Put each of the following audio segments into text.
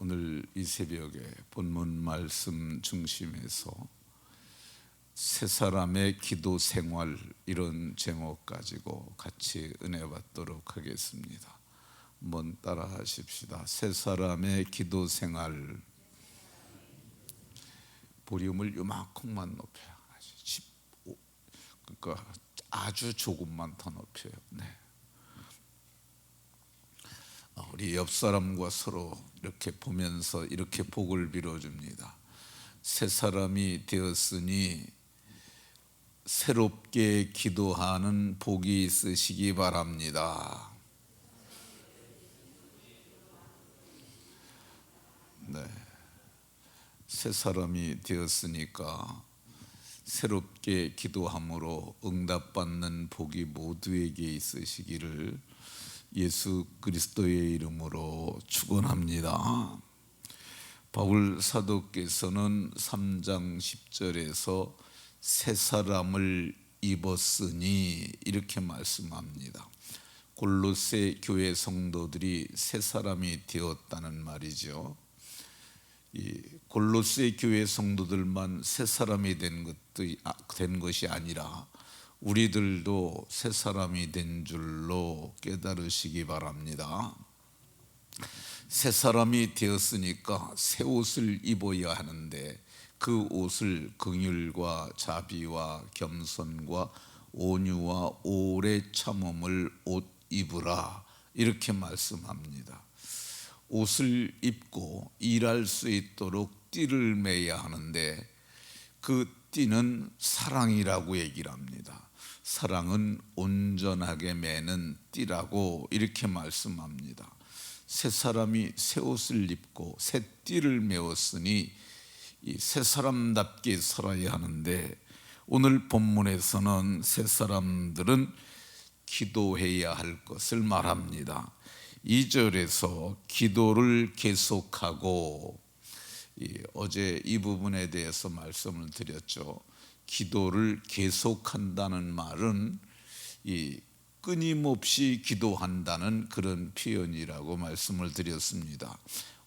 오늘 이 새벽에 본문 말씀 중심에서 세 사람의 기도 생활, 이런 제목 가지고 같이 은혜 받도록 하겠습니다. 한번 따라 하십시다. 세 사람의 기도 생활. 볼륨을 요만큼만 높여요. 15, 그러니까 아주 조금만 더 높여요. 네. 우리 옆 사람과 서로 이렇게 보면서 이렇게 복을 빌어줍니다. 새 사람이 되었으니 새롭게 기도하는 복이 있으시기 바랍니다. 네. 새 사람이 되었으니까 새롭게 기도함으로 응답받는 복이 모두에게 있으시기를 예수 그리스도의 이름으로 축원합니다. 바울 사도께서는 3장 10절에서 새 사람을 입었으니 이렇게 말씀합니다. 골로새 교회 성도들이 새 사람이 되었다는 말이죠. 이 골로새 교회 성도들만 새 사람이 된 것이 아니라 우리들도 새 사람이 된 줄로 깨달으시기 바랍니다. 새 사람이 되었으니까 새 옷을 입어야 하는데 그 옷을 긍휼과 자비와 겸손과 온유와 오래 참음을 옷 입으라, 이렇게 말씀합니다. 옷을 입고 일할 수 있도록 띠를 매야 하는데 그 띠는 사랑이라고 얘기를 합니다. 사랑은 온전하게 매는 띠라고 이렇게 말씀합니다. 새 사람이 새 옷을 입고 새 띠를 메었으니 이 새 사람답게 살아야 하는데, 오늘 본문에서는 새 사람들은 기도해야 할 것을 말합니다. 2절에서 기도를 계속하고, 어제 이 부분에 대해서 말씀을 드렸죠. 기도를 계속한다는 말은 끊임없이 기도한다는 그런 표현이라고 말씀을 드렸습니다.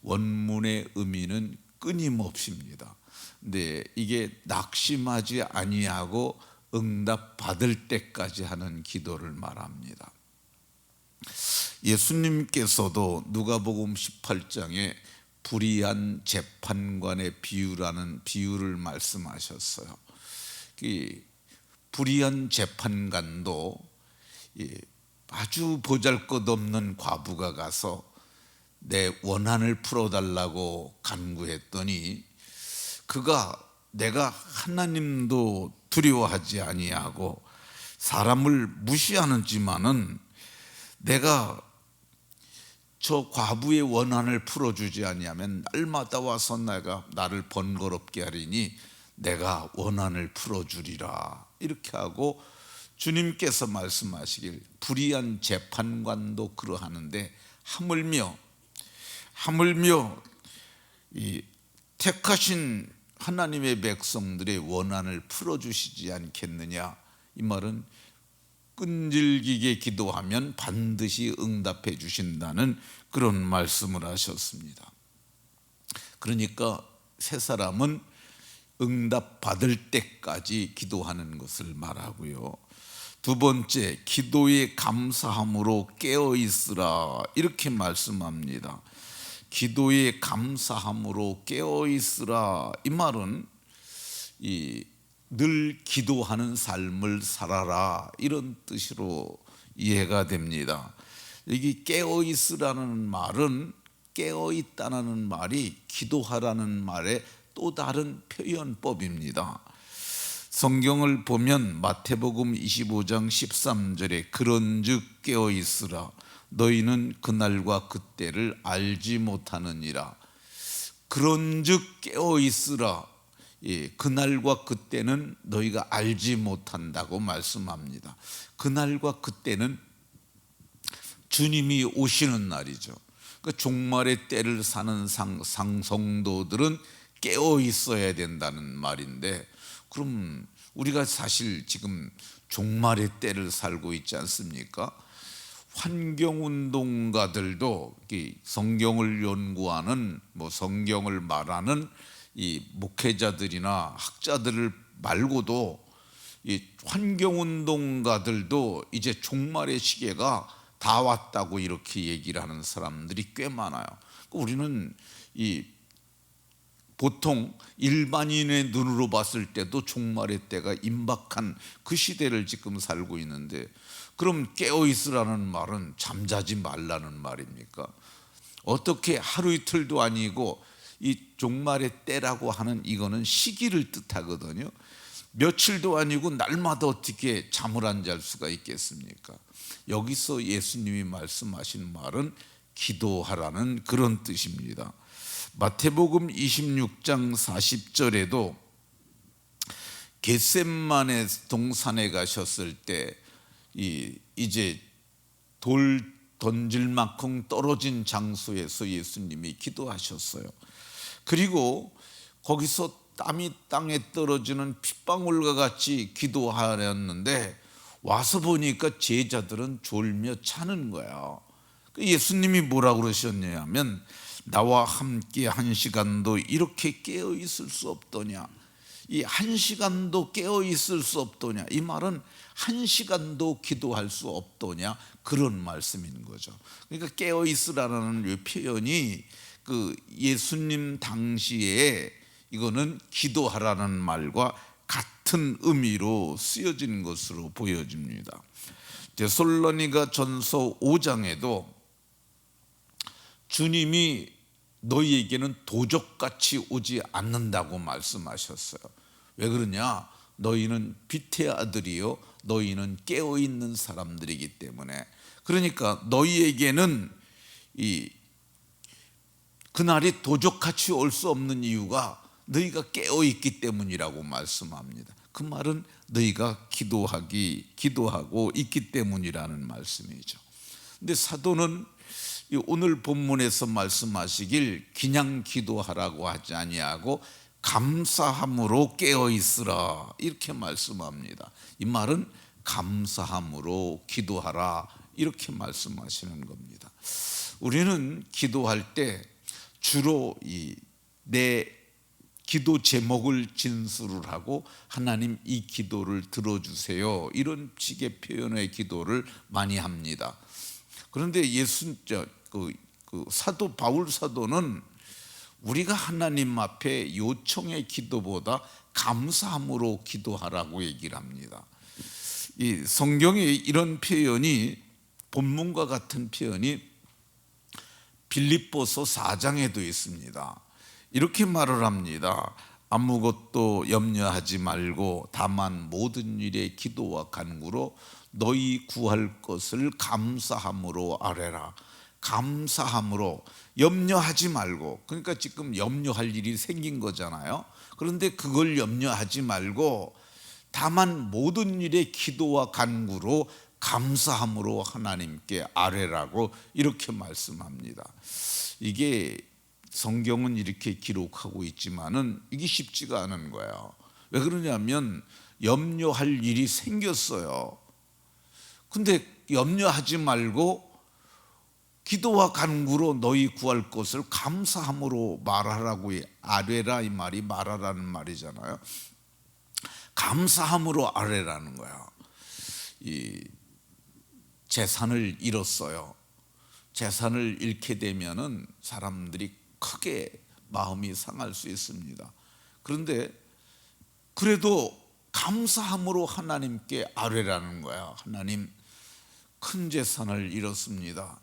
원문의 의미는 끊임없이입니다. 근데 이게 낙심하지 아니하고 응답 받을 때까지 하는 기도를 말합니다. 예수님께서도 누가복음 18장에 불의한 재판관의 비유라는 비유를 말씀하셨어요. 불의한 재판관도 아주 보잘것없는 과부가 가서 내 원한을 풀어달라고 간구했더니 그가 내가 하나님도 두려워하지 아니하고 사람을 무시하는지만은 내가 저 과부의 원한을 풀어주지 아니하면 날마다 와서 나를 번거롭게 하리니 내가 원한을 풀어주리라, 이렇게 하고 주님께서 말씀하시길 불의한 재판관도 그러하는데 하물며 이 택하신 하나님의 백성들의 원한을 풀어주시지 않겠느냐. 이 말은 끈질기게 기도하면 반드시 응답해 주신다는 그런 말씀을 하셨습니다. 그러니까 새 사람은 응답 받을 때까지 기도하는 것을 말하고요. 두 번째, 기도에 감사함으로 깨어 있으라, 이렇게 말씀합니다. 기도에 감사함으로 깨어 있으라, 이 말은 늘 기도하는 삶을 살아라, 이런 뜻으로 이해가 됩니다. 여기 깨어 있으라는 말은 깨어 있다는 말이 기도하라는 말의 또 다른 표현법입니다. 성경을 보면 마태복음 25장 13절에 그런즉 깨어 있으라, 너희는 그날과 그때를 알지 못하느니라. 그런즉 깨어 있으라, 그날과 그때는 너희가 알지 못한다고 말씀합니다. 그날과 그때는 주님이 오시는 날이죠. 그 종말의 때를 사는 성도들은 깨어 있어야 된다는 말인데, 그럼 우리가 사실 지금 종말의 때를 살고 있지 않습니까? 환경운동가들도 성경을 연구하는 성경을 말하는 이 목회자들이나 학자들을 말고도 이 환경운동가들도 이제 종말의 시계가 다 왔다고 이렇게 얘기를 하는 사람들이 꽤 많아요. 우리는 이 보통 일반인의 눈으로 봤을 때도 종말의 때가 임박한 그 시대를 지금 살고 있는데, 그럼 깨어있으라는 말은 잠자지 말라는 말입니까? 어떻게 하루 이틀도 아니고 이 종말의 때라고 하는 이거는 시기를 뜻하거든요. 며칠도 아니고 날마다 어떻게 잠을 안 잘 수가 있겠습니까? 여기서 예수님이 말씀하신 말은 기도하라는 그런 뜻입니다. 마태복음 26장 40절에도 겟셋마네 동산에 가셨을 때 이제 돌 던질 만큼 떨어진 장소에서 예수님이 기도하셨어요. 그리고 거기서 땀이 땅에 떨어지는 핏방울과 같이 기도하였는데 와서 보니까 제자들은 졸며 자는 거야. 예수님이 뭐라 그러셨냐면 나와 함께 한 시간도 이렇게 깨어 있을 수 없더냐. 이 한 시간도 깨어 있을 수 없더냐. 이 말은 한 시간도 기도할 수 없더냐, 그런 말씀인 거죠. 그러니까 깨어 있으라는 이 표현이 그 예수님 당시에 이거는 기도하라는 말과 같은 의미로 쓰여진 것으로 보여집니다. 데살로니가 전서 5장에도 주님이 너희에게는 도적같이 오지 않는다고 말씀하셨어요. 왜 그러냐? 너희는 빛의 아들이요 너희는 깨어있는 사람들이기 때문에. 그러니까 너희에게는 그날이 도적같이 올 수 없는 이유가 너희가 깨어있기 때문이라고 말씀합니다. 그 말은 너희가 기도하고 있기 때문이라는 말씀이죠. 근데 사도는 오늘 본문에서 말씀하시길 그냥 기도하라고 하지 아니하고 감사함으로 깨어있으라 이렇게 말씀합니다. 이 말은 감사함으로 기도하라 이렇게 말씀하시는 겁니다. 우리는 기도할 때 주로 내 기도 제목을 진술을 하고 하나님 이 기도를 들어주세요 이런 식의 표현의 기도를 많이 합니다. 그런데 사도 바울 사도는 우리가 하나님 앞에 요청의 기도보다 감사함으로 기도하라고 얘기를 합니다. 이 성경에 이런 표현이, 본문과 같은 표현이 빌립보서 4장에도 있습니다. 이렇게 말을 합니다. 아무것도 염려하지 말고 다만 모든 일에 기도와 간구로 너희 구할 것을 감사함으로 아뢰라. 감사함으로, 염려하지 말고, 그러니까 지금 염려할 일이 생긴 거잖아요. 그런데 그걸 염려하지 말고 다만 모든 일에 기도와 간구로 감사함으로 하나님께 아뢰라고 이렇게 말씀합니다. 이게 성경은 이렇게 기록하고 있지만은 이게 쉽지가 않은 거예요. 왜 그러냐면 염려할 일이 생겼어요. 근데 염려하지 말고 기도와 간구로 너희 구할 것을 감사함으로 말하라고, 아뢰라 이 말이 말하라는 말이잖아요. 감사함으로 아뢰라는 거야. 이 재산을 잃었어요. 재산을 잃게 되면은 사람들이 크게 마음이 상할 수 있습니다. 그런데 그래도 감사함으로 하나님께 아뢰라는 거야. 하나님, 큰 재산을 잃었습니다.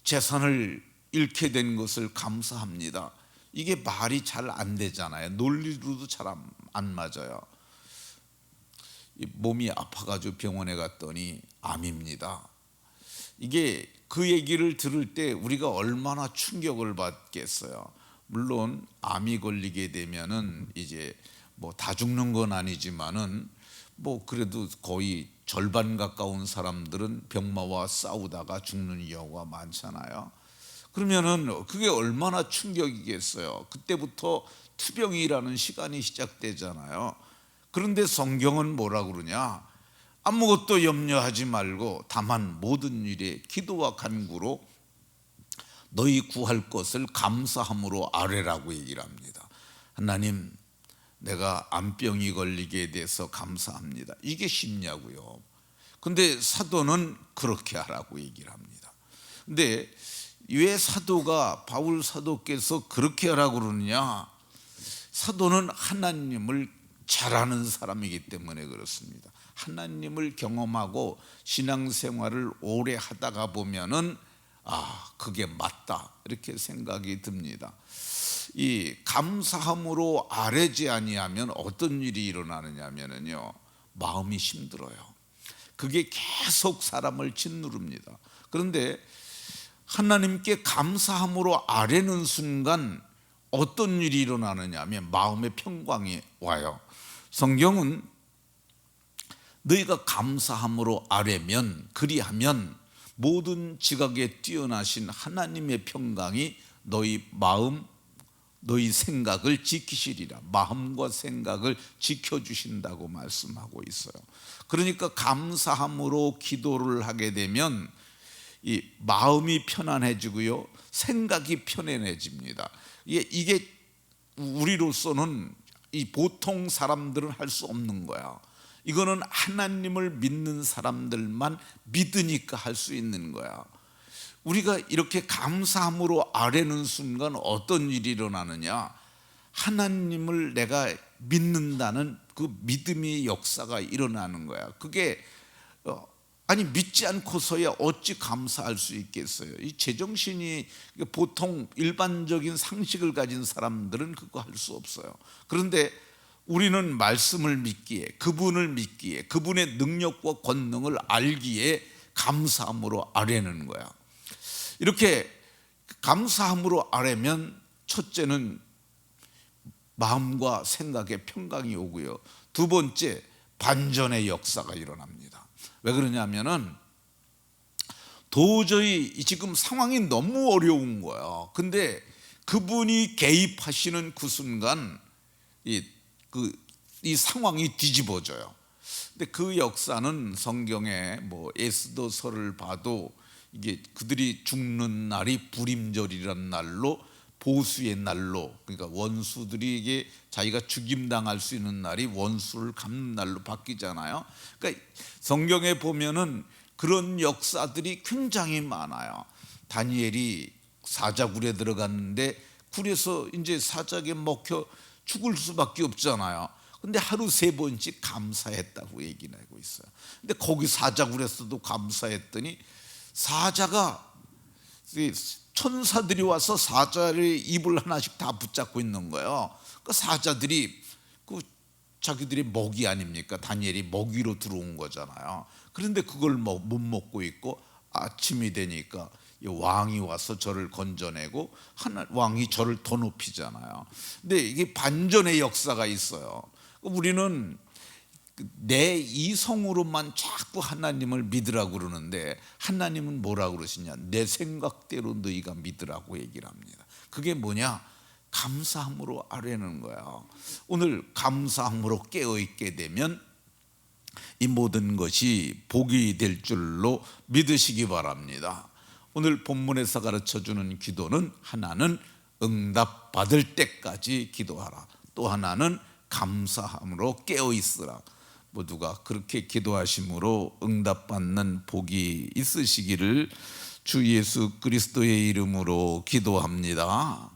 재산을 잃게 된 것을 감사합니다. 이게 말이 잘 안 되잖아요. 논리로도 잘 안 맞아요. 몸이 아파가지고 병원에 갔더니 암입니다. 이게 그 얘기를 들을 때 우리가 얼마나 충격을 받겠어요. 물론 암이 걸리게 되면은 이제 다 죽는 건 아니지만은 그래도 거의 절반 가까운 사람들은 병마와 싸우다가 죽는 경우가 많잖아요. 그러면은 그게 얼마나 충격이겠어요. 그때부터 투병이라는 시간이 시작되잖아요. 그런데 성경은 뭐라 그러냐? 아무것도 염려하지 말고 다만 모든 일에 기도와 간구로 너희 구할 것을 감사함으로 아뢰라고 얘기를 합니다. 하나님, 내가 암병이 걸리게 돼서 감사합니다. 이게 쉽냐고요. 근데 사도는 그렇게 하라고 얘기를 합니다. 근데 왜 사도가, 바울 사도께서 그렇게 하라고 그러느냐? 사도는 하나님을 잘 아는 사람이기 때문에 그렇습니다. 하나님을 경험하고 신앙생활을 오래 하다가 보면은 그게 맞다 이렇게 생각이 듭니다. 이 감사함으로 아뢰지 아니하면 어떤 일이 일어나느냐면요, 마음이 힘들어요. 그게 계속 사람을 짓누릅니다. 그런데 하나님께 감사함으로 아뢰는 순간 어떤 일이 일어나느냐 하면 마음의 평강이 와요. 성경은 너희가 감사함으로 아뢰면, 그리하면 모든 지각에 뛰어나신 하나님의 평강이 너희 마음, 너희 생각을 지키시리라. 마음과 생각을 지켜주신다고 말씀하고 있어요. 그러니까 감사함으로 기도를 하게 되면 이 마음이 편안해지고요, 생각이 편안해집니다. 이게 우리로서는 이 보통 사람들은 할 수 없는 거야. 이거는 하나님을 믿는 사람들만 믿으니까 할 수 있는 거야. 우리가 이렇게 감사함으로 아뢰는 순간 어떤 일이 일어나느냐? 하나님을 내가 믿는다는 그 믿음의 역사가 일어나는 거야. 그게 믿지 않고서야 어찌 감사할 수 있겠어요? 이 제정신이 보통 일반적인 상식을 가진 사람들은 그거 할 수 없어요. 그런데 우리는 말씀을 믿기에, 그분을 믿기에, 그분의 능력과 권능을 알기에 감사함으로 아뢰는 거야. 이렇게 감사함으로 아뢰면 첫째는 마음과 생각에 평강이 오고요, 두 번째 반전의 역사가 일어납니다. 왜 그러냐면은 도저히 지금 상황이 너무 어려운 거야. 근데 그분이 개입하시는 그 순간 이 상황이 뒤집어져요. 근데 그 역사는 성경에 에스더서를 봐도 이게 그들이 죽는 날이 불임절이라는 날로, 보수의 날로, 그러니까 원수들이 이게 자기가 죽임당할 수 있는 날이 원수를 갚는 날로 바뀌잖아요. 그러니까 성경에 보면은 그런 역사들이 굉장히 많아요. 다니엘이 사자굴에 들어갔는데 굴에서 이제 사자에 먹혀 죽을 수밖에 없잖아요. 근데 하루 3번씩 감사했다고 얘기하고 있어요. 근데 거기 사자굴에서도 감사했더니 사자가, 천사들이 와서 사자의 입을 하나씩 다 붙잡고 있는 거예요. 그 사자들이 자기들이 먹이 아닙니까? 다니엘이 먹이로 들어온 거잖아요. 그런데 그걸 못 먹고 있고, 아침이 되니까 왕이 와서 저를 건져내고 왕이 저를 더 높이잖아요. 근데 이게 반전의 역사가 있어요. 우리는 내 이성으로만 자꾸 하나님을 믿으라고 그러는데 하나님은 뭐라고 그러시냐? 내 생각대로 너희가 믿으라고 얘기를 합니다. 그게 뭐냐? 감사함으로 아뢰는 거야. 오늘 감사함으로 깨어있게 되면 이 모든 것이 복이 될 줄로 믿으시기 바랍니다. 오늘 본문에서 가르쳐주는 기도는, 하나는 응답받을 때까지 기도하라, 또 하나는 감사함으로 깨어있으라. 모두가 그렇게 기도하심으로 응답받는 복이 있으시기를 주 예수 그리스도의 이름으로 기도합니다.